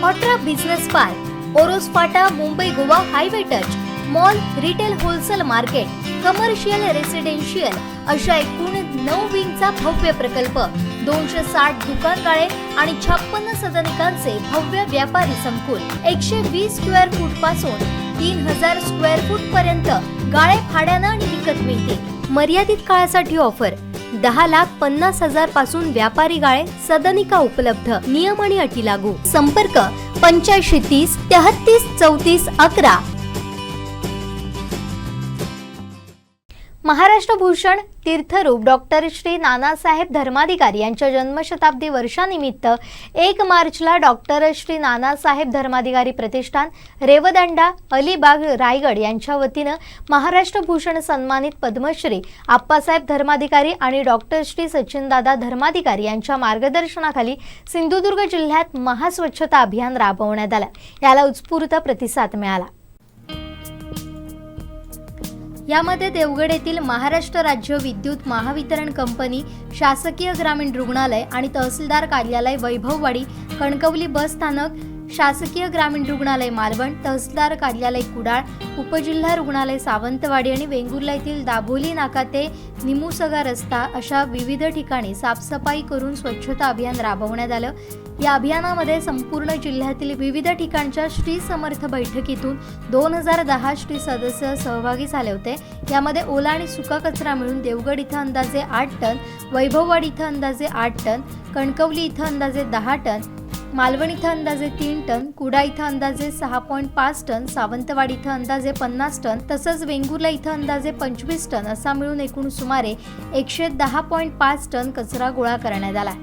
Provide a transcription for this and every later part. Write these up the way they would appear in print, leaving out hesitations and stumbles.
हॉट्रा business park, Oros फाटा, Mumbai Goa highway touch, mall, retail wholesale market, commercial residential अशा एकूण 9 विंगचा भव्य प्रकल्प, 260 दुकानगाळे आणि 56 सदनिकांचे भव्य व्यापारी संकुल, 120 स्क्वेअर फूट पासून 3000 स्क्वेअर फूट पर्यंत गाळे भाड्यानं आणि विकत मिळतील। मर्यादित काळासाठी ऑफर, 10,50,000 पासून व्यापारी गाळे, सदनिका उपलब्ध, नियम आणि अटी लागू। संपर्क 8530 33 34 11। महाराष्ट्र भूषण तीर्थरूप डॉक्टर श्री नानासाहेब धर्माधिकारी यांच्या जन्मशताब्दी वर्षानिमित्त 1 मार्चला डॉक्टर श्री नानासाहेब धर्माधिकारी प्रतिष्ठान रेवदंडा अलिबाग रायगड यांच्या वतीनं महाराष्ट्र भूषण सन्मानित पद्मश्री आप्पासाहेब धर्माधिकारी आणि डॉक्टर श्री सचिनदादा धर्माधिकारी यांच्या मार्गदर्शनाखाली सिंधुदुर्ग जिल्ह्यात महास्वच्छता अभियान राबवण्यात आलं। याला उत्स्फूर्त प्रतिसाद मिळाला। यामध्ये देवगड येथील महाराष्ट्र राज्य विद्युत महावितरण कंपनी, शासकीय ग्रामीण रुग्णालय आणि तहसीलदार कार्यालय वैभववाडी, कणकवली बस स्थानक, शासकीय ग्रामीण रुग्णालय मालवण, तहसीलदार कार्यालय कुडाळ, उपजिल्हा रुग्णालय सावंतवाडी आणि वेंगुर्ला येथील दाभोली नाका ते निमुसगा रस्ता अशा विविध ठिकाणी साफसफाई करून स्वच्छता अभियान राबवण्यात आलं। या अभियानामध्ये संपूर्ण जिल्ह्यातील विविध ठिकाणच्या श्री समर्थ बैठकीतून 2010 श्री सदस्य सहभागी झाले होते। यामध्ये ओला आणि सुका कचरा मिळून देवगड इथं अंदाजे 8 टन, वैभववाडी इथं अंदाजे 8 टन, कणकवली इथं अंदाजे 10 टन, मालवण इथं अंदाजे 3 टन, कुडाळ इथं अंदाजे 6.5 टन, सावंतवाडी इथं अंदाजे 50 टन तसंच वेंगुर्ला इथं अंदाजे 25 टन असा मिळून एकूण सुमारे 110.5 टन कचरा गोळा करण्यात आला।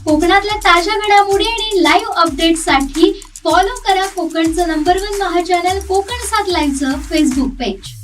कोकणातल्या ताज्या घडामोडी आणि लाईव्ह अपडेट्ससाठी फॉलो करा कोकणचं नंबर 1 महा चॅनल कोकणसाद लाईव्हचं फेसबुक पेज।